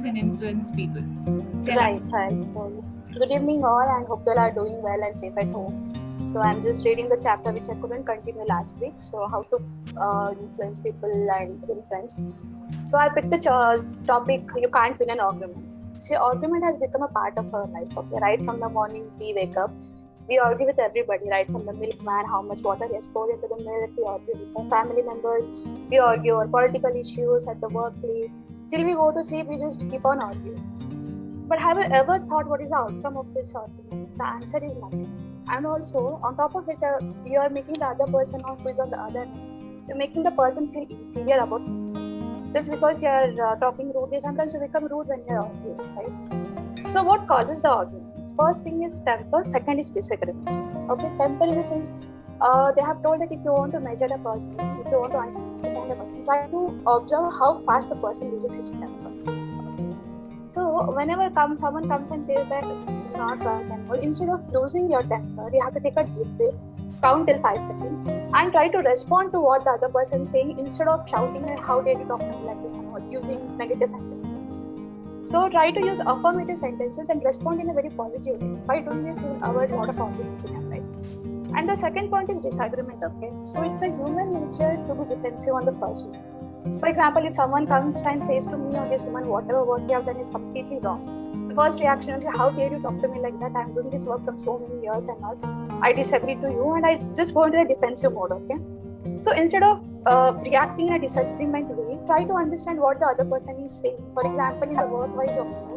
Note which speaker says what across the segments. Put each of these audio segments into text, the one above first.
Speaker 1: and influence people.
Speaker 2: Right. So, good evening all, and hope you all are doing well and safe at home. So, I'm just reading the chapter which I couldn't continue last week. So, how to influence people and influence. So, I picked the topic, you can't win an argument. See, argument has become a part of our life. Okay, right from the morning we wake up, we argue with everybody, right from the milkman, how much water he has poured into the milk, we argue with our family members, we argue over political issues at the workplace. Till we go to sleep, we just keep on arguing. But have you ever thought what is the outcome of this argument? The answer is nothing. And also, on top of it, you are making the other person who is on the other end, you're making the person feel inferior about himself. Just because you are talking rudely, sometimes you become rude when you're arguing, right? So, what causes the argument? First thing is temper, second is disagreement. Okay, temper in the sense they have told that if you want to measure a person, if you want to understand a person, try to observe how fast the person loses his temper. So whenever someone comes and says that this is not right and all, instead of losing your temper, you have to take a deep breath, count till 5 seconds, and try to respond to what the other person is saying instead of shouting like, how dare you talk to me like this, or using negative sentences. So try to use affirmative sentences and respond in a very positive way. By doing this, you will avoid a lot of arguments in your life. And the second point is disagreement. Okay, so it's a human nature to be defensive on the first one. For example, if someone comes and says to me or this woman, whatever work you have done is completely wrong, the first reaction will be, how dare you talk to me like that? I'm doing this work from so many years and all. I disagree to you, and I just go into the defensive mode. Okay, so instead of reacting in a disagreement way, try to understand what the other person is saying. For example, in the work-wise also,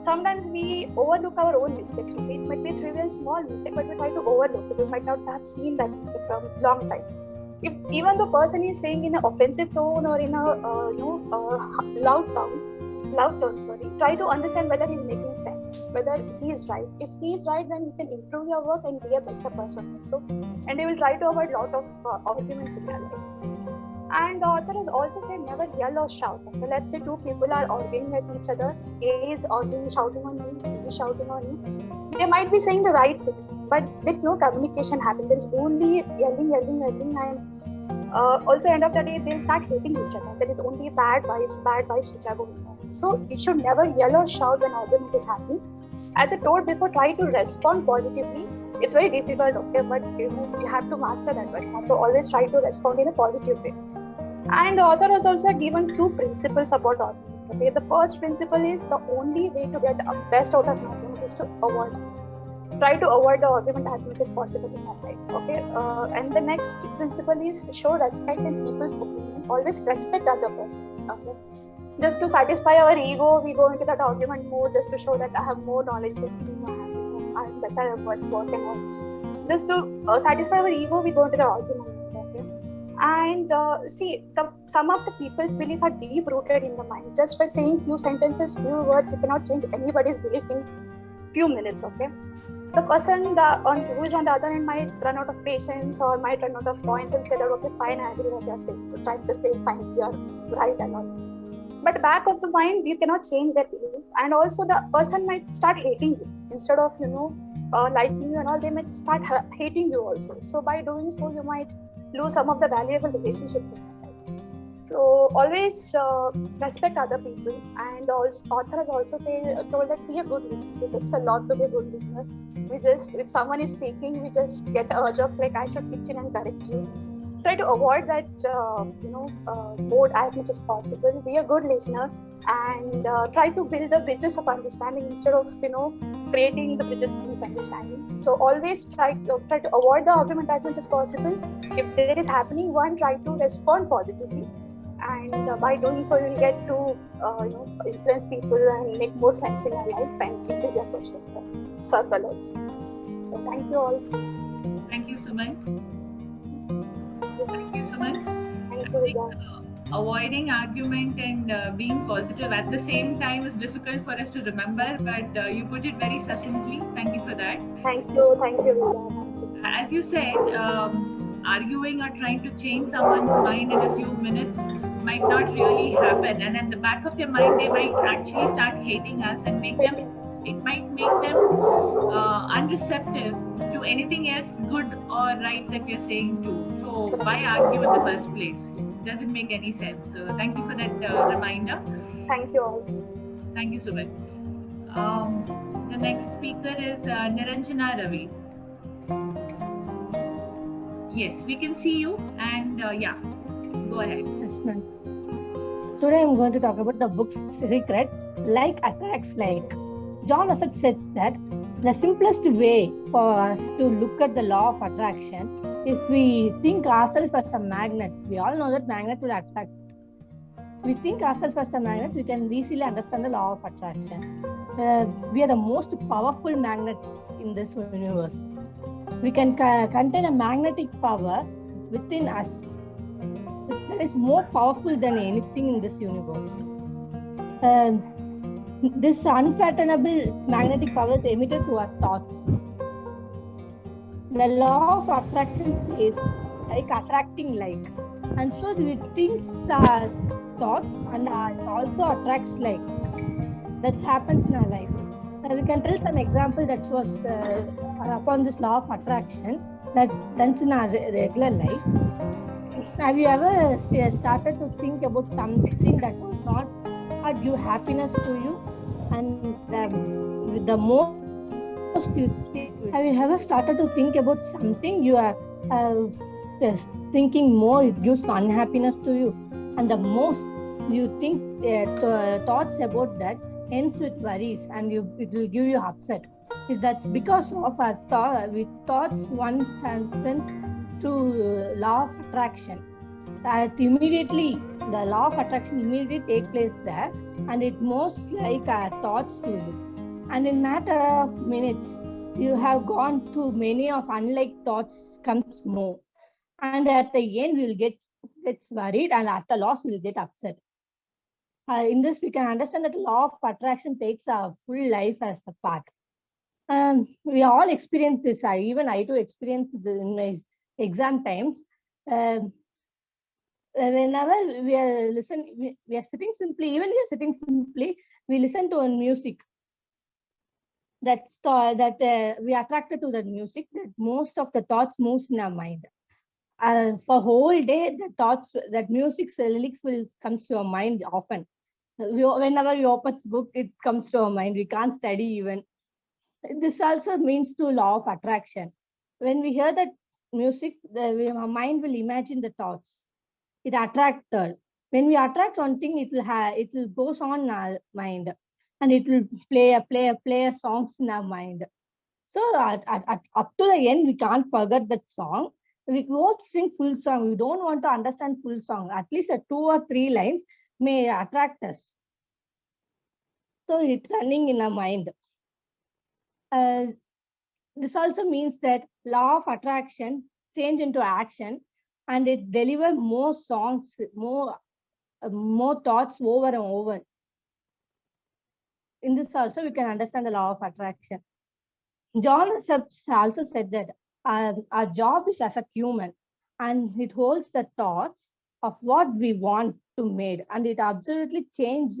Speaker 2: sometimes we overlook our own mistakes. Okay? It might be a trivial small mistake, but we try to overlook it. We might not have seen that mistake from a long time. If even the person is saying in an offensive tone or in a loud tone, try to understand whether he's making sense, whether he is right. If he is right, then you can improve your work and be a better person also. And you will try to avoid a lot of arguments in your life. And the author has also said never yell or shout. Okay? Let's say two people are arguing at each other. A is arguing, shouting on B, B is shouting on you. They might be saying the right things, but there's no communication happening. There's only yelling, and also end of the day, they'll start hating each other. There is only bad vibes which are going on. So you should never yell or shout when argument is happening. As I told before, try to respond positively. It's very difficult, okay, but you have to master that. But you have to always try to respond in a positive way. And the author has also given 2 principles about argument. Okay, the first principle is the only way to get the best out of an argument is to avoid it. Try to avoid the argument as much as possible in your life. Okay, and the next principle is show respect in people's opinion. Always respect other person. Okay, just to satisfy our ego, we go into that argument mode just to show that I have more knowledge than you, I'm better at what and all. Just to satisfy our ego, we go into the argument. And see, some of the people's belief are deep rooted in the mind. Just by saying few sentences, few words, you cannot change anybody's belief in few minutes. Okay, the person who is on the other end might run out of patience or might run out of points and say that okay, fine, I agree with what you're saying. You try to say fine, you're right and all. But back of the mind, you cannot change that belief. And also, the person might start hating you instead of liking you and all. They might start hating you also. So by doing so, you might lose some of the valuable relationships in your life. So always respect other people. And the author has also told that be a good listener. It takes a lot to be a good listener. If someone is speaking, we just get the urge of like, I should pitch in and correct you. Try to avoid that mode as much as possible. Be a good listener and try to build the bridges of understanding instead of creating the bridges of misunderstanding. So always try to avoid the argument as much as possible. If there is happening one, try to respond positively, and by doing so, you will get to influence people and make more sense in your life and increase your social circle also. So thank you all.
Speaker 1: Thank you, Suman. Thank you, Suman.
Speaker 2: Thank you.
Speaker 1: Avoiding argument and being positive at the same time is difficult for us to remember, but you put it very succinctly. Thank you for that.
Speaker 2: Thank you.
Speaker 1: As you said, arguing or trying to change someone's mind in a few minutes might not really happen, and at the back of their mind, they might actually start hating us and it might make them unreceptive to anything else good or right that we're saying too. So why argue in the first place? It doesn't make any sense. So thank you for that reminder.
Speaker 2: Thank you all.
Speaker 1: Thank you, Sumit. The next speaker is Niranjana Ravi. Yes, we can see you, and yeah, go ahead.
Speaker 3: Yes, ma'am. Today I'm going to talk about the book's secret, like attracts like. John Ossip says that the simplest way for us to look at the law of attraction, if we think ourselves as a magnet, we all know that magnet will attract. We think ourselves as a magnet, we can easily understand the law of attraction. We are the most powerful magnet in this universe. We can contain a magnetic power within us that is more powerful than anything in this universe. This unfathomable magnetic power is emitted to our thoughts. The law of attraction says like attracting like, and so we think thoughts and it also attracts like. That happens in our life. We can tell some example that was upon this law of attraction that runs in our regular life. Have you ever started to think about something that was not give happiness to you, and the most you think? Have you ever started to think about something you are just thinking more? It gives unhappiness to you, and the most you think thoughts about that ends with worries, and it will give you upset. Is that's because of our thoughts one sense to law of attraction. That immediately the law of attraction immediately take place there, and it moves like our thoughts to you. And in matter of minutes, you have gone to many of unlike thoughts comes more, and at the end we'll gets worried, and at the loss we'll get upset. In this, we can understand that the law of attraction takes our full life as a part. We all experience this. Even I too experience this in my exam times. Whenever we are we are sitting simply, even we are sitting simply, we listen to music. We are attracted to that music. That most of the thoughts moves in our mind. For whole day, the thoughts, that music's lyrics will come to our mind often. Whenever we open book, it comes to our mind. We can't study even. This also means to law of attraction. When we hear that music, our mind will imagine the thoughts. It attracts her. When we attract one thing, it will goes on our mind, and it will play songs in our mind. So up to the end, we can't forget that song. We won't sing full song. We don't want to understand full song. At least 2 or 3 lines may attract us. So it's running in our mind. This also means that law of attraction change into action, and it deliver more songs, more thoughts over and over. In this also, we can understand the law of attraction. John also said that our job is as a human, and it holds the thoughts of what we want to make, and it absolutely changed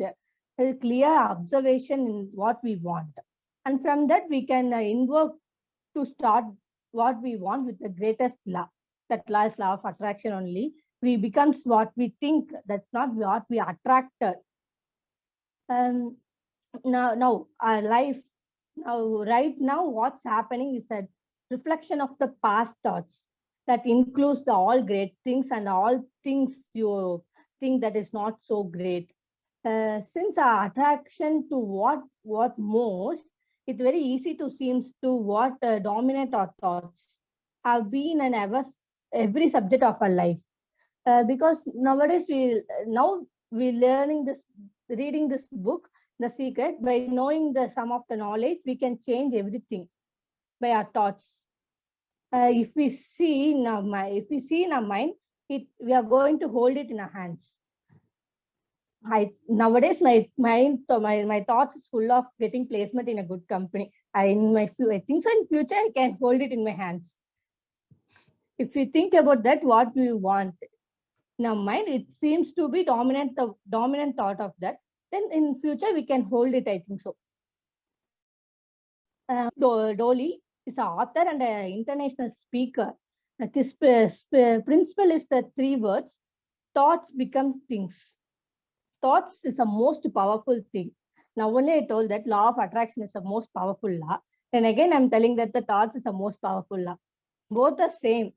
Speaker 3: a clear observation in what we want. And from that, we can invoke to start what we want with the greatest law. That law is law of attraction only. We becomes what we think. That's not what we attracted. Now our life, right now, what's happening is that reflection of the past thoughts that includes the all great things and all things you think that is not so great. Since our attraction to what most, it's very easy to seems to what dominate our thoughts have been and ever every subject of our life. Because nowadays we reading this book, The Secret. By knowing some of the knowledge, we can change everything by our thoughts. If we see in our mind, we are going to hold it in our hands. Nowadays my thoughts is full of getting placement in a good company. I think so in future I can hold it in my hands. If you think about that, what we want in our mind, it seems to be the dominant thought of that. Then in future we can hold it, I think so. Dolly is an author and an international speaker. His principle is the 3 words: thoughts become things. Thoughts is the most powerful thing. Now only I told that law of attraction is the most powerful law. Then again, I'm telling that the thoughts is the most powerful law. Both are same.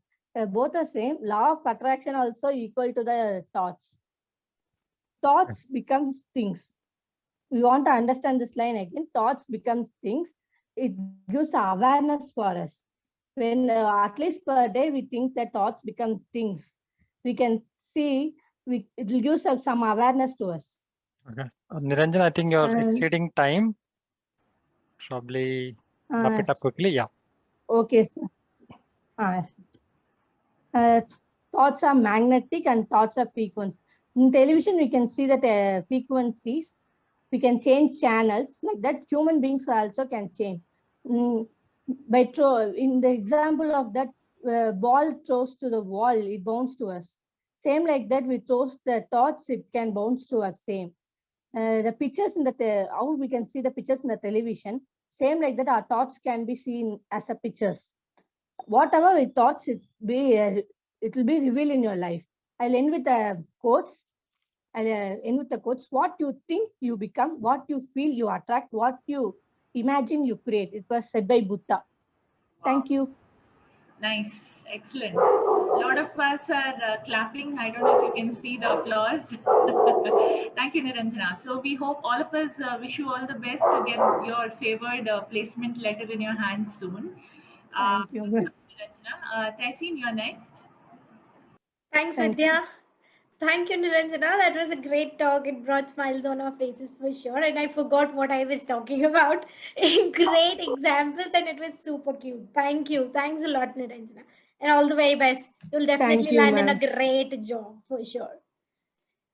Speaker 3: Both are same. Law of attraction also equal to the thoughts. Thoughts become things. We want to understand this line again. Thoughts become things. It gives awareness for us. When at least per day we think that thoughts become things, we can see it will give some awareness to us.
Speaker 4: Okay. Niranjan, I think you're
Speaker 3: And-
Speaker 4: exceeding time. Probably wrap it up quickly. Yeah.
Speaker 3: Okay, sir. Yes. Thoughts are magnetic and thoughts are frequency. In television, we can see that frequencies. We can change channels like that. Human beings also can change. Mm, in the example of that ball throws to the wall, it bounces to us. Same like that, we throws the thoughts, it can bounce to us. Same. The pictures in the how we can see the pictures in the television. Same like that, our thoughts can be seen as a pictures. Whatever we thoughts, it will be revealed in your life. I'll end with the quotes. I'll end with the quotes. What you think, you become. What you feel, you attract. What you imagine, you create. It was said by Buddha. Thank you.
Speaker 1: Nice, excellent. A lot of us are clapping. I don't know if you can see the applause. Thank you, Niranjana. So we hope all of us wish you all the best to get your favored placement letter in your hands soon.
Speaker 3: Thank you.
Speaker 1: Niranjana. Tehseen, you're next.
Speaker 5: Thanks,
Speaker 3: Thank
Speaker 5: Vidya. Thank you, Niranjana. That was a great talk. It brought smiles on our faces for sure. And I forgot what I was talking about. Great examples, and it was super cute. Thank you. Thanks a lot, Niranjana. And all the very best. You'll definitely
Speaker 3: you,
Speaker 5: land in a
Speaker 3: ma'am.
Speaker 5: great job for sure.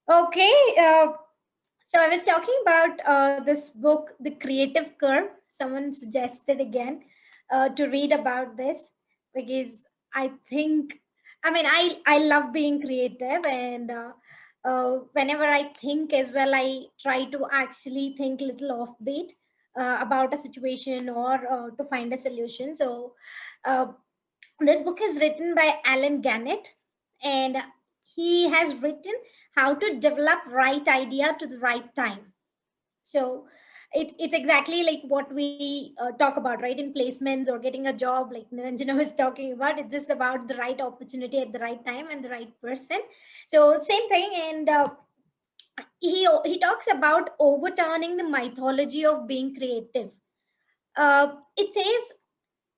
Speaker 5: Okay. So I was talking about this book, The Creative Curve. Someone suggested again to read about this because I think, I mean, I love being creative, and whenever I think as well, I try to actually think a little offbeat about a situation or to find a solution. So this book is written by Alan Gannett, and he has written how to develop right idea to the right time. So it's exactly like what we talk about, right? In placements or getting a job, like Niranjana was talking about, it's just about the right opportunity at the right time and the right person. So same thing. And he talks about overturning the mythology of being creative. It says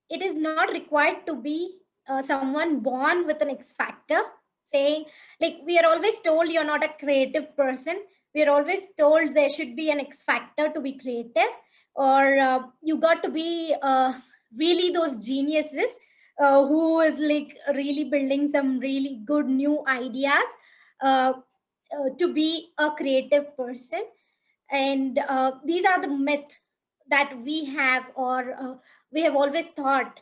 Speaker 5: it is not required to be someone born with an X factor, saying, like, we are always told you're not a creative person. We are always told there should be an X factor to be creative, or you got to be really those geniuses who is like really building some really good new ideas uh, to be a creative person. And these are the myth that we have, or we have always thought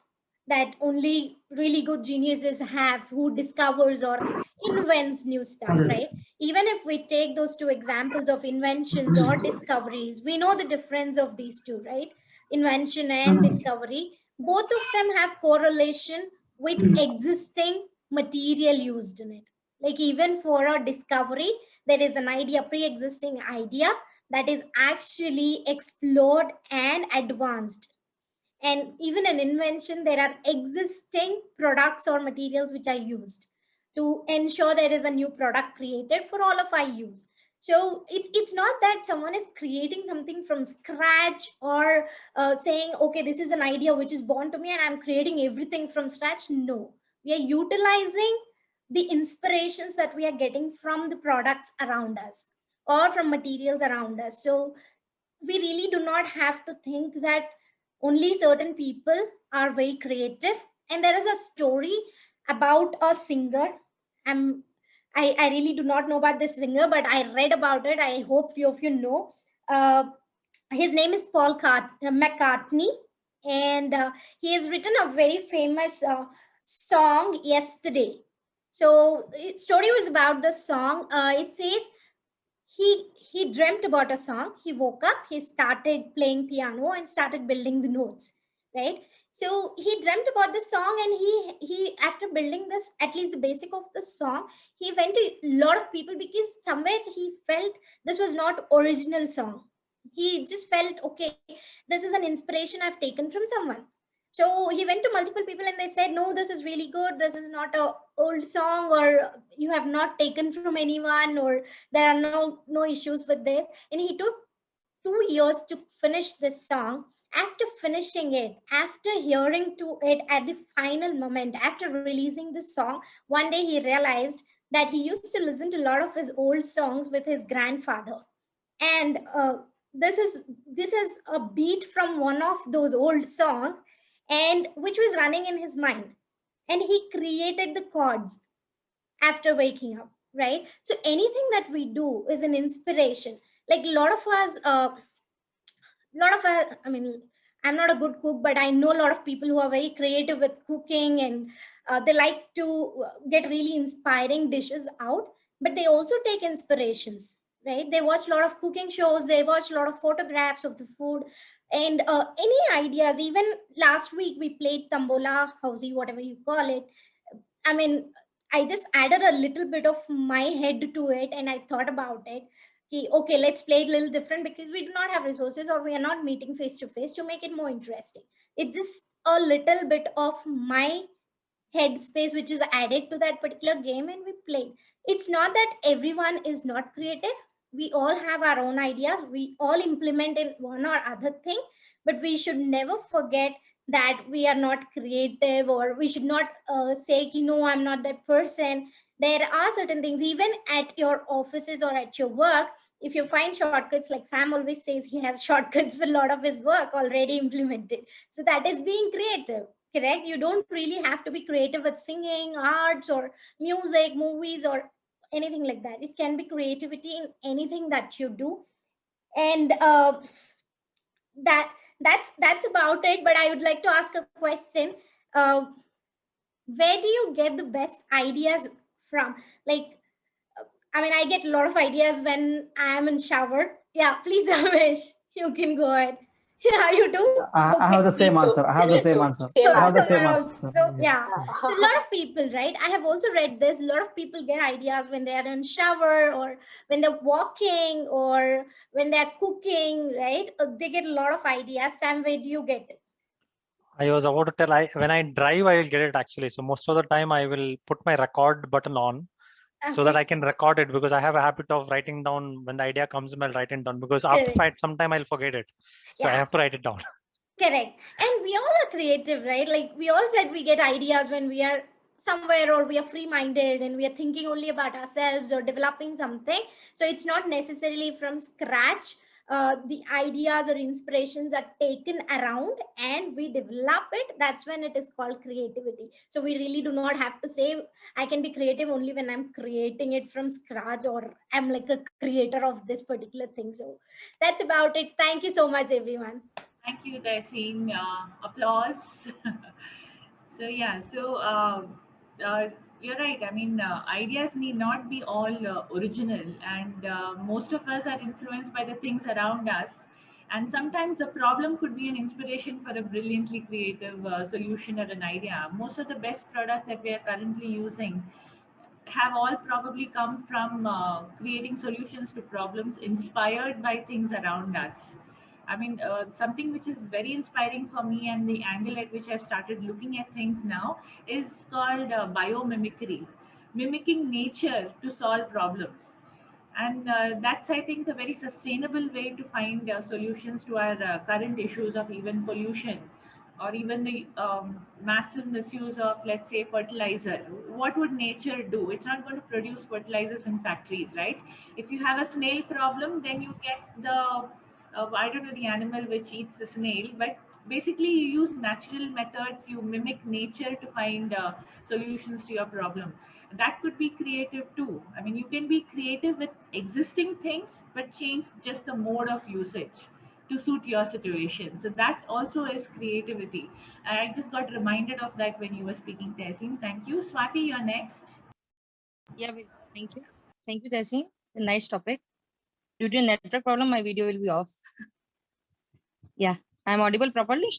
Speaker 5: that only really good geniuses have, who discovers or invents new stuff, right? Even if we take those two examples of inventions or discoveries, we know the difference of these two, right? Invention and discovery, both of them have correlation with existing material used in it. Like even for a discovery, there is an idea, pre-existing idea, that is actually explored and advanced. And even an invention, there are existing products or materials which are used to ensure there is a new product created for all of our use. So it's not that someone is creating something from scratch, or saying, okay, this is an idea which is born to me and I'm creating everything from scratch. No, we are utilizing the inspirations that we are getting from the products around us or from materials around us. So we really do not have to think that only certain people are very creative. And there is a story about a singer. I really do not know about this singer, but I read about it. I hope few of you know. Uh, his name is McCartney, and he has written a very famous song, Yesterday. So the story was about the song. It says he dreamt about a song. He woke up, he started playing piano and started building the notes, right? So he dreamt about the song, and he after building this, at least the basic of the song, he went to a lot of people because somewhere he felt this was not original song. he just felt, okay, this is an inspiration I've taken from someone. So he went to multiple people and they said, no, this is really good, this is not a old song, or you have not taken from anyone, or there are no issues with this. And he took 2 years to finish this song. After finishing it, after hearing to it at the final moment, after releasing the song, one day he realized that he used to listen to a lot of his old songs with his grandfather. And this is a beat from one of those old songs, and which was running in his mind, and he created the chords after waking up, right? So anything that we do is an inspiration. Like a lot of us, I mean, I'm not a good cook, but I know a lot of people who are very creative with cooking, and they like to get really inspiring dishes out, but they also take inspirations, right? They watch a lot of cooking shows, they watch a lot of photographs of the food, and any ideas. Even last week we played tambola housey, whatever you call it. I mean, I just added a little bit of my head to it, and I thought about it. Okay, let's play it a little different because we do not have resources, or we are not meeting face to face, to make it more interesting. It's just a little bit of my headspace which is added to that particular game, and we played. It's not that everyone is not creative. We all have our own ideas. We all implement in one or other thing, but we should never forget that we are not creative, or we should not say, no, I'm not that person. There are certain things, even at your offices or at your work. If you find shortcuts, like Sam always says, he has shortcuts for a lot of his work already implemented. So that is being creative. Correct? You don't really have to be creative with singing, arts, or music, movies, or anything like that. It can be creativity in anything that you do. And that's about it. But I would like to ask a question. uh, where do you get the best ideas from? Like, I mean, I get a lot of ideas when I am in shower. Yeah, please, Ramesh, you can go ahead. Yeah, you do.
Speaker 6: I
Speaker 5: Okay.
Speaker 6: have the
Speaker 2: Me
Speaker 6: same
Speaker 2: too.
Speaker 6: answer. I have the
Speaker 2: Me
Speaker 6: same
Speaker 2: too.
Speaker 6: answer.
Speaker 2: Same
Speaker 6: I have the
Speaker 2: answer.
Speaker 6: same
Speaker 5: So,
Speaker 6: answer.
Speaker 5: yeah. So a
Speaker 2: Yeah.
Speaker 5: lot of people, right? I have also read this. A lot of people get ideas when they are in shower, or when they're walking, or when they're cooking, right? They get a lot of ideas. Sam, where do you get it?
Speaker 4: I was about to tell, when I drive, I will get it actually. So most of the time I will put my record button on so that
Speaker 5: Okay.
Speaker 4: I can record it, because I have a habit of writing down when the idea comes, I'll write it down, because after
Speaker 5: Correct.
Speaker 4: sometime I'll forget it. So I
Speaker 5: Yeah.
Speaker 4: have to write it down.
Speaker 5: Correct. And we all are creative, right? Like we all said, we get ideas when we are somewhere, or we are free minded and we are thinking only about ourselves or developing something. So it's not necessarily from scratch. The ideas or inspirations are taken around and we develop it. That's when it is called creativity. So we really do not have to say, I can be creative only when I'm creating it from scratch, or I'm like a creator of this particular thing. So that's about it. Thank you so much, everyone.
Speaker 1: Thank you, Tessin. Applause. So you're right. I mean, ideas need not be all original, and most of us are influenced by the things around us. And sometimes a problem could be an inspiration for a brilliantly creative solution or an idea. Most of the best products that we are currently using have all probably come from creating solutions to problems inspired by things around us. I mean, something which is very inspiring for me, and the angle at which I've started looking at things now, is called biomimicry, mimicking nature to solve problems. And that's, I think, a very sustainable way to find solutions to our current issues of even pollution, or even the massive misuse of, let's say, fertilizer. What would nature do? It's not going to produce fertilizers in factories, right? If you have a snail problem, then you get the I don't know, the animal which eats the snail, but basically you use natural methods, you mimic nature to find solutions to your problem. That could be creative too. I mean, you can be creative with existing things, but change just the mode of usage to suit your situation. So that also is creativity. And I just got reminded of that when you were speaking, Tehsin. Thank you. Swati, you're next.
Speaker 7: Yeah, thank you. Thank you, Tessin. A nice topic. Due to a network problem, my video will be off. Yeah, I'm audible properly.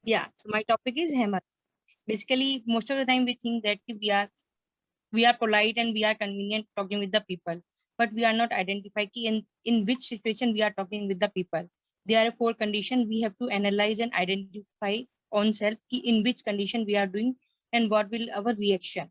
Speaker 7: Yeah, so my topic is hammer. Basically, most of the time we think that we are We are polite and we are convenient talking with the people, but we are not identifying in which situation we are talking with the people. There are 4 conditions we have to analyze and identify on self in which condition we are doing and what will our reaction.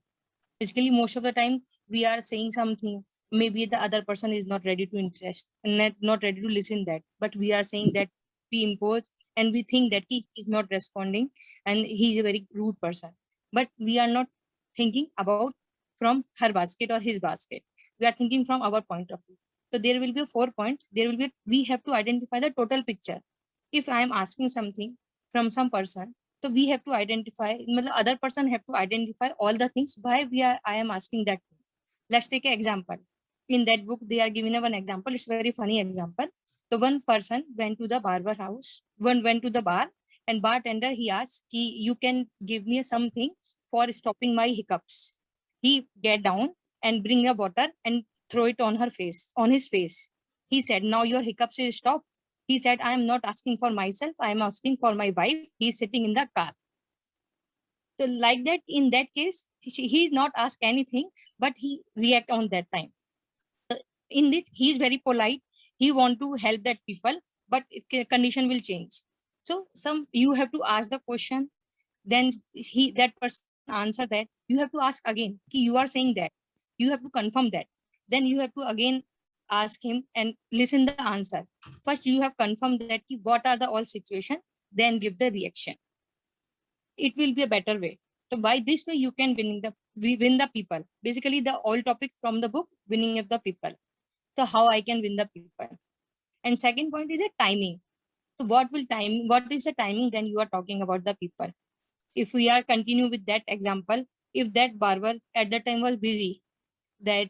Speaker 7: Basically, most of the time we are saying something, maybe the other person is not ready to interest and not ready to listen that, but we are saying that we impose and we think that he is not responding and he is a very rude person, but we are not thinking about from her basket or his basket. We are thinking from our point of view. So there will be 4 points. There will be, we have to identify the total picture. If I am asking something from some person, so we have to identify, the other person have to identify all the things why I am asking that. Let's take an example. In that book, they are giving one example. It's a very funny example. So one person went to the barber house, one went to the bar, and bartender, he asked, you can give me something for stopping my hiccups. He get down and bring a water and throw it on her face, on his face. He said, now your hiccups is stopped. He said, I am not asking for myself. I am asking for my wife. He is sitting in the car. So like that, in that case, he not ask anything, but he react on that time. In this, he is very polite. He want to help that people, but condition will change. So you have to ask the question, then that person answer that. You have to ask again, you are saying that. You have to confirm that. Then you have to again ask him and listen the answer. First, you have confirmed that what are the all situation, then give the reaction. It will be a better way. So by this way, you can win the people. Basically, the all topic from the book, winning of the people. So how I can win the people. And second point is a timing. So what is the timing then you are talking about the people? If we are continue with that example, if that barber at that time was busy, that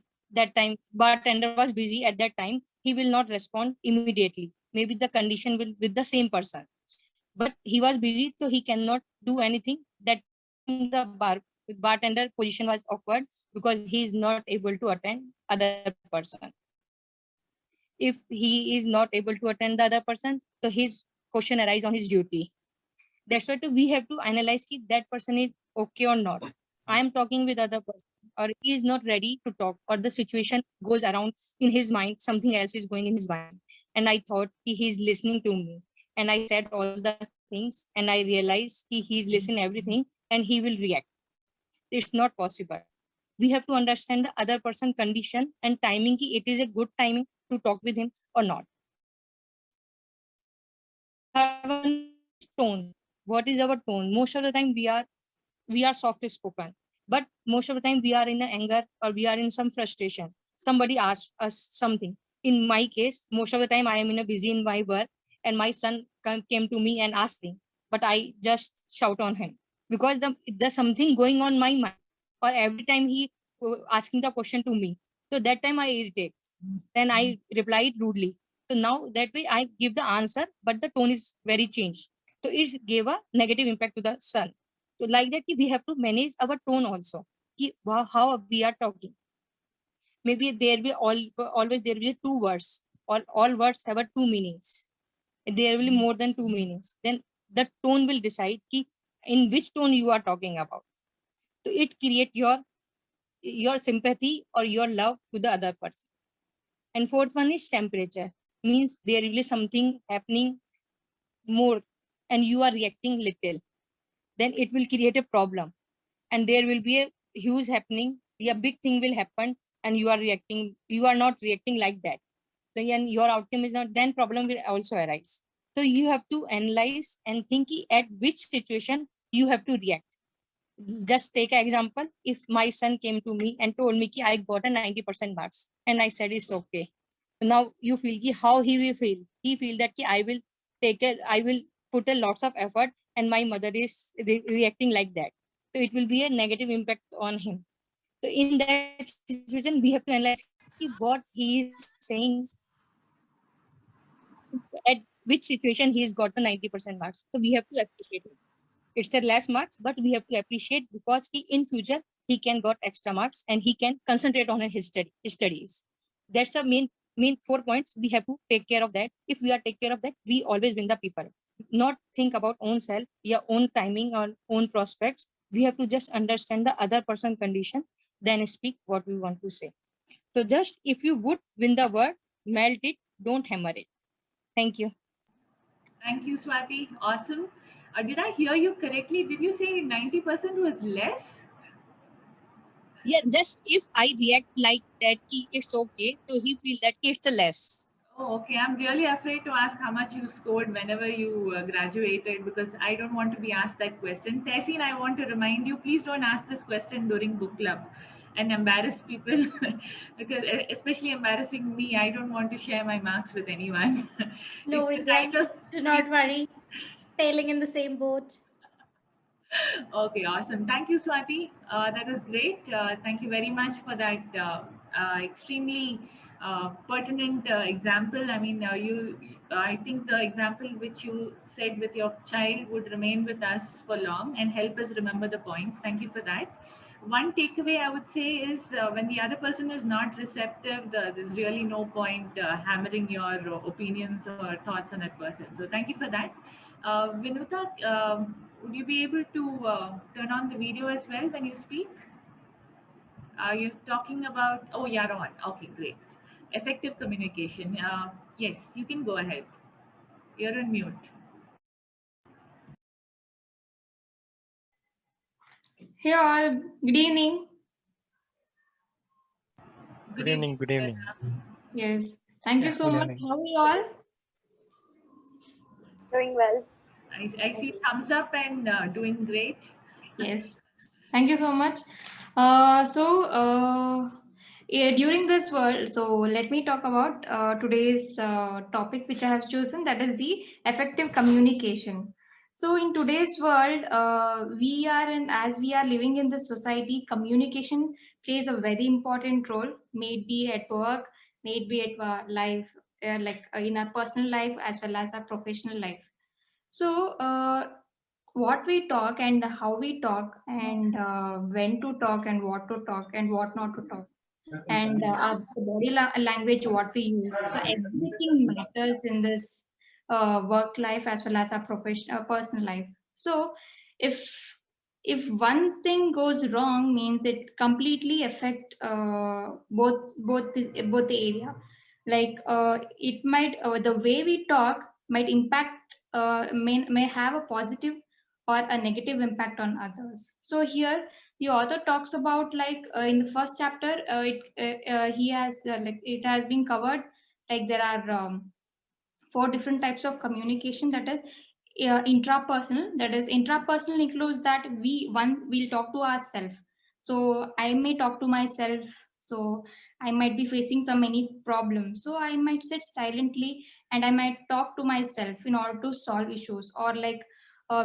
Speaker 7: time bartender was busy at that time, he will not respond immediately. Maybe the condition will with the same person, but he was busy, so he cannot do anything. That the bartender position was awkward because he is not able to attend other person. If he is not able to attend the other person, so his question arise on his duty. That's why we have to analyze if that person is okay or not. I am talking with other person, or he is not ready to talk, or the situation goes around in his mind, something else is going in his mind. And I thought he is listening to me. And I said all the things, and I realized he is listening everything and he will react. It's not possible. We have to understand the other person condition and timing. It is a good timing to talk with him or not. Tone. What is our tone? Most of the time we are soft spoken, but most of the time we are in anger or we are in some frustration. Somebody asks us something. In my case, most of the time I am in a busy in my work, and my son came to me and asked me, but I just shout on him because there's something going on my mind, or every time he asking the question to me. So that time I irritate. Then I replied rudely. So now that way I give the answer, but the tone is very changed. So it gave a negative impact to the son. So like that, we have to manage our tone also. How we are talking. Maybe there will always there will be 2 words. All words have 2 meanings. There will be more than 2 meanings. Then the tone will decide in which tone you are talking about. So it create your sympathy or your love to the other person. And fourth one is temperature. Means there will be something happening more and you are reacting little. Then it will create a problem. And there will be a huge happening. A big thing will happen and you are not reacting like that. So your outcome is not, then problem will also arise. So you have to analyze and think at which situation you have to react. Just take an example. If my son came to me and told me I got a 90% marks and I said it's okay. Now you feel how he will feel. He feel that I will put a lots of effort and my mother is reacting like that. So it will be a negative impact on him. So in that situation, we have to analyze what he is saying, at which situation he has got the 90% marks. So we have to appreciate it. It's a less marks, but we have to appreciate because in future he can got extra marks and he can concentrate on his studies. That's the main 4 points. We have to take care of that. If we are take care of that, we always win the people. Not think about own self, your own timing or own prospects. We have to just understand the other person condition then speak what we want to say. So just if you would win the word, melt it, don't hammer it. Thank you.
Speaker 1: Thank you, Swati. Awesome. Did I hear you correctly? Did you say 90% was less?
Speaker 7: Yeah, just if I react like that, it's okay. So he feel that it's a less.
Speaker 1: Oh, okay. I'm really afraid to ask how much you scored whenever you graduated because I don't want to be asked that question. Tessin, I want to remind you, please don't ask this question during book club and embarrass people because especially embarrassing me. I don't want to share my marks with anyone.
Speaker 5: No,
Speaker 1: It's the
Speaker 5: Vidya,
Speaker 1: kind of
Speaker 5: do not worry. Sailing in the same boat.
Speaker 1: Okay, awesome. Thank you, Swati. That was great. Thank you very much for that extremely pertinent example. I mean, I think the example which you said with your child would remain with us for long and help us remember the points. Thank you for that. One takeaway I would say is when the other person is not receptive, there's really no point hammering your opinions or thoughts on that person. So thank you for that. Vinuta, would you be able to turn on the video as well when you speak? Are you talking about? Oh, you're on. Okay, great. Effective communication. Yes, you can go ahead. You're on mute.
Speaker 6: Hey all, good evening.
Speaker 4: Good evening. Good evening.
Speaker 6: Yes, thank you
Speaker 4: Yeah,
Speaker 6: so
Speaker 4: good
Speaker 6: much.
Speaker 4: evening.
Speaker 6: How are you all?
Speaker 2: Doing well.
Speaker 1: I see thumbs up and doing great.
Speaker 6: Yes, thank you so much. Yeah, during this world, so let me talk about today's topic which I have chosen, that is the effective communication. So in today's world, as we are living in this society, communication plays a very important role, may it be at work, may it be at life, in our personal life as well as our professional life. So, what we talk and how we talk, and when to talk and what to talk and what not to talk, and our body language, what we use. So, everything matters in this work life as well as our professional personal life. So, if one thing goes wrong, means it completely affect both the area. Like it might the way we talk might impact may have a positive or a negative impact on others. So here the author talks about, like in the first chapter, he has like it has been covered, like there are four different types of communication, that is intrapersonal. That is intrapersonal includes that we'll talk to ourselves. So I may talk to myself. So I might be facing some any problem, so I might sit silently and I might talk to myself in order to solve issues, or like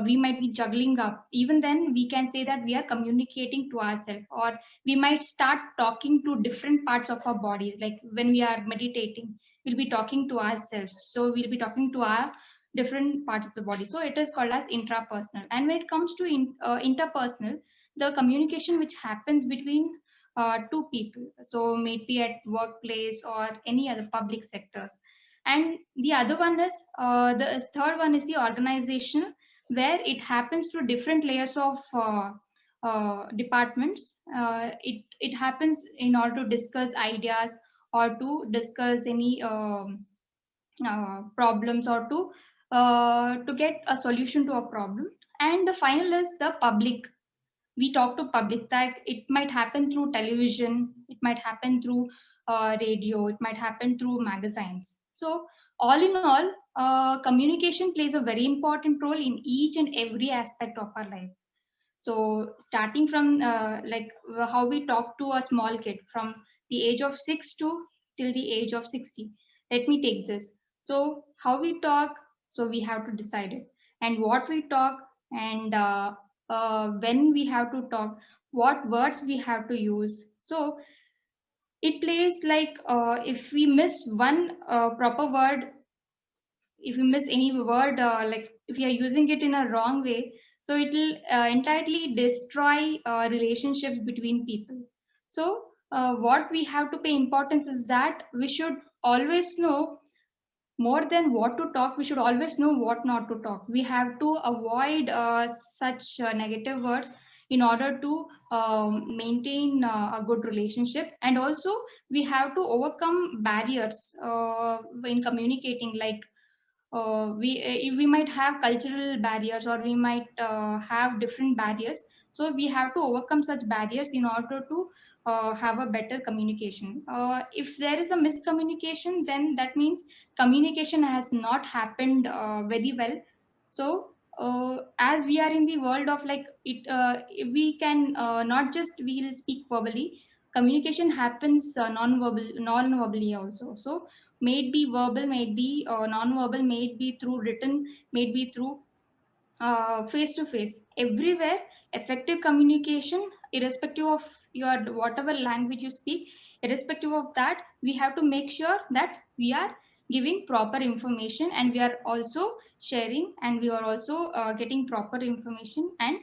Speaker 6: we might be juggling up. Even then we can say that we are communicating to ourselves, or we might start talking to different parts of our bodies. Like when we are meditating, we'll be talking to ourselves, so we'll be talking to our different parts of the body. So it is called as intrapersonal. And when it comes to interpersonal, the communication which happens between two people, so may it be at workplace or any other public sectors. And the other one is the third one is the organizational, where it happens to different layers of departments. It happens in order to discuss ideas, or to discuss any problems, or to get a solution to a problem. And the final is the public. We talk to public, that it might happen through television, it might happen through radio, it might happen through magazines. So all in all, communication plays a very important role in each and every aspect of our life. So starting from how we talk to a small kid from the age of 6 to till the age of 60. Let me take this. So how we talk, so we have to decide it, and what we talk, and when we have to talk, what words we have to use. So it plays like if we miss one proper word, if you miss any word, like if you are using it in a wrong way, so it will entirely destroy relationships between people. So what we have to pay importance is that we should always know, more than what to talk, we should always know what not to talk. We have to avoid such negative words in order to maintain a good relationship. And also we have to overcome barriers in communicating, like we might have cultural barriers, or we might have different barriers. So we have to overcome such barriers in order to have a better communication. If there is a miscommunication, then that means communication has not happened very well. So as we are in the world of like it, we can not just we'll speak verbally. Communication happens non-verbally also. So may it be verbal, may it be non-verbal, may it be through written, may it be through face to face. Everywhere, effective communication, irrespective of your whatever language you speak, irrespective of that, we have to make sure that we are giving proper information, and we are also sharing, and we are also getting proper information. And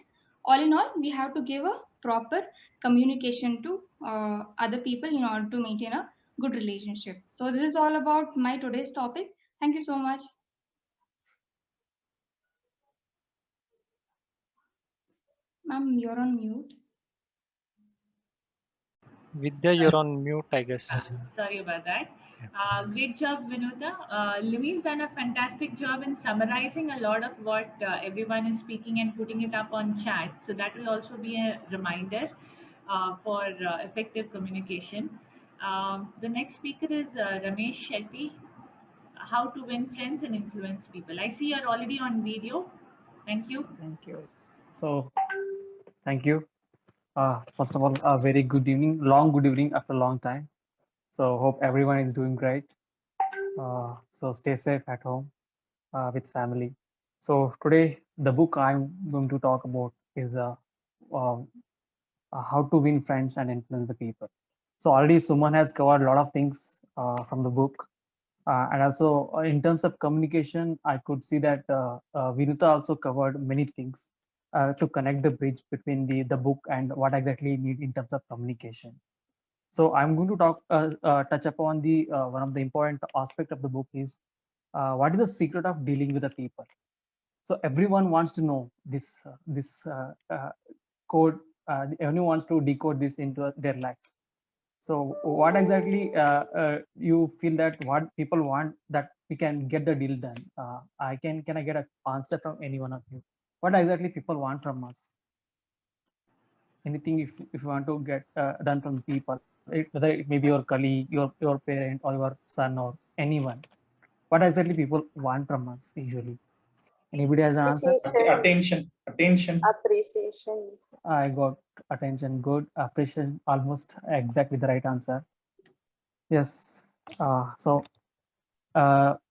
Speaker 6: all in all, we have to give a proper communication to other people in order to maintain a good relationship. So this is all about my today's topic. Thank you so much. Ma'am, you're on mute.
Speaker 4: Vidya, you're on mute, I guess.
Speaker 1: Sorry about that. Great job, Vinuta. Lumi's done a fantastic job in summarizing a lot of what everyone is speaking and putting it up on chat. So that will also be a reminder for effective communication. The next speaker is Ramesh Shetty. How to win friends and influence people. I see you're already on video. Thank you.
Speaker 8: Thank you. So, thank you. First of all, a very good evening, long good evening after a long time. So, hope everyone is doing great. So, stay safe at home with family. So, today, the book I'm going to talk about is How to Win Friends and Influence the People. So, already Suman has covered a lot of things from the book. And also, in terms of communication, I could see that Vinuta also covered many things to connect the bridge between the book and what exactly you need in terms of communication. So I'm going to touch upon the one of the important aspect of the book is what is the secret of dealing with the people. So everyone wants to know this code. Everyone wants to decode this into their life. So what exactly you feel that what people want that we can get the deal done? Can I get an answer from any one of you? What exactly people want from us? Anything if you want to get done from people, whether it may be your colleague, your parent, or your son, or anyone. What exactly people want from us usually? Anybody has an answer?
Speaker 2: Appreciation. Appreciation.
Speaker 8: I got attention. Good. Appreciation. Almost exactly the right answer. Yes. So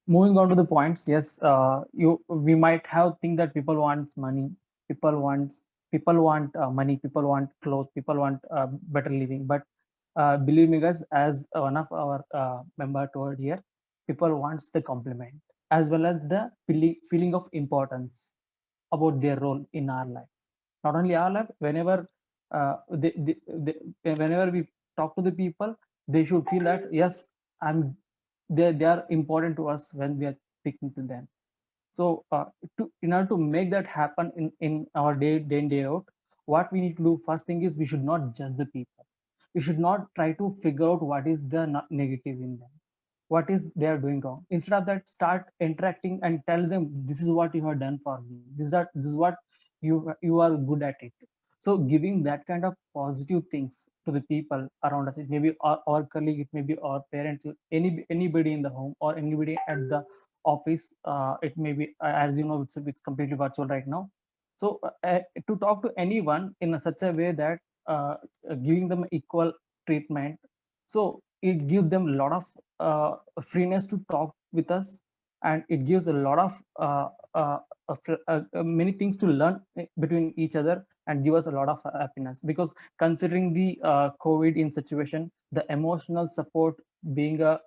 Speaker 8: moving on to the points. Yes. We might have think that people want money. People want money. People want clothes. People want better living. But believe me, guys, as one of our member told here, people wants the compliment as well as the feeling of importance about their role in our life. Not only our life, whenever whenever we talk to the people, they should feel that yes, they are important to us when we are speaking to them. So in order to make that happen in our day in day out, what we need to do first thing is we should not judge the people. We should not try to figure out what is the negative in them, what is they are doing wrong. Instead of that, start interacting and tell them this is what you have done for me. This is what you are good at it. So giving that kind of positive things to the people around us, it may be our colleague, it may be our parents, anybody in the home or anybody at the office. It may be as you know, it's completely virtual right now. So to talk to anyone in such a way that giving them equal treatment, so it gives them a lot of freeness to talk with us, and it gives a lot of many things to learn between each other and give us a lot of happiness. Because considering the COVID in situation, the emotional support, being a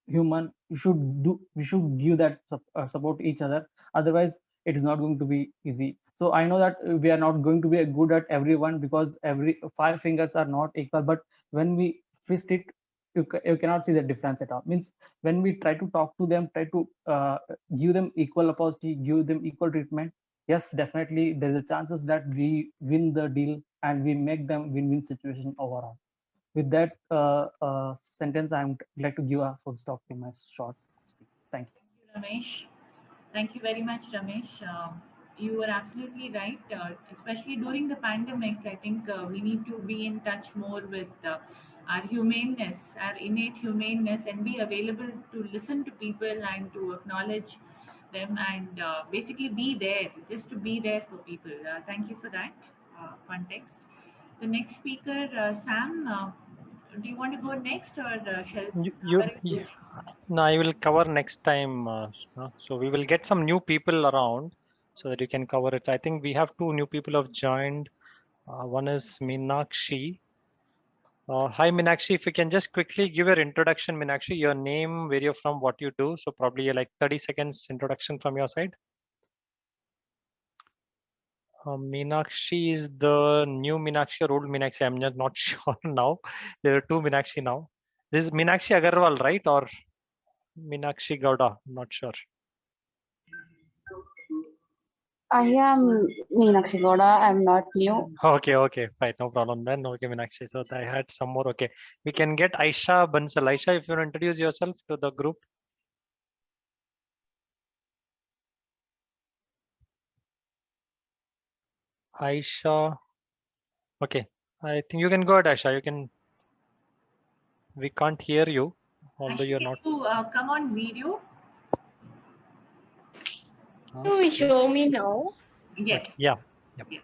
Speaker 8: human, we should give that support to each other. Otherwise it is not going to be easy. So I know that we are not going to be good at everyone, because every 5 fingers are not equal. But when we fist it, you cannot see the difference at all. Means when we try to talk to them, try to give them equal opportunity, give them equal treatment, yes, definitely there is a chances that we win the deal and we make them win-win situation overall. With that sentence, I'm glad to give a full stop to my short speech. Thank you.
Speaker 1: Ramesh. Thank you very much, Ramesh. You are absolutely right. Especially during the pandemic, I think we need to be in touch more with our humaneness, our innate humaneness, and be available to listen to people and to acknowledge them and basically be there, just to be there for people. Thank you for that context. The next speaker, Sam, do you want to go next or shall cover it?
Speaker 4: Yeah. No, I will cover next time. So we will get some new people around so that you can cover it. I think we have 2 new people have joined. One is Meenakshi. Hi, Meenakshi. If you can just quickly give your introduction, Meenakshi, your name, where you're from, what you do. So probably like 30 seconds introduction from your side. Meenakshi is the new Meenakshi or old Meenakshi? I'm just not sure now. There are 2 Meenakshi now. This is Meenakshi Agarwal, right? Or Meenakshi Gowda? I'm not sure.
Speaker 9: I am Meenakshi Gowda. I'm not new.
Speaker 4: Okay, fine, no problem then. Okay, Meenakshi. So I had some more. Okay, we can get Aisha Bansal. Aisha, if you introduce yourself to the group. Aisha. Okay, I think you can go ahead, Aisha. You can. We can't hear you, although
Speaker 1: Actually,
Speaker 4: you're
Speaker 1: can
Speaker 4: not.
Speaker 1: you come on video?
Speaker 10: Can you show me now?
Speaker 1: Yes.
Speaker 4: Okay. Yeah.
Speaker 1: Yes.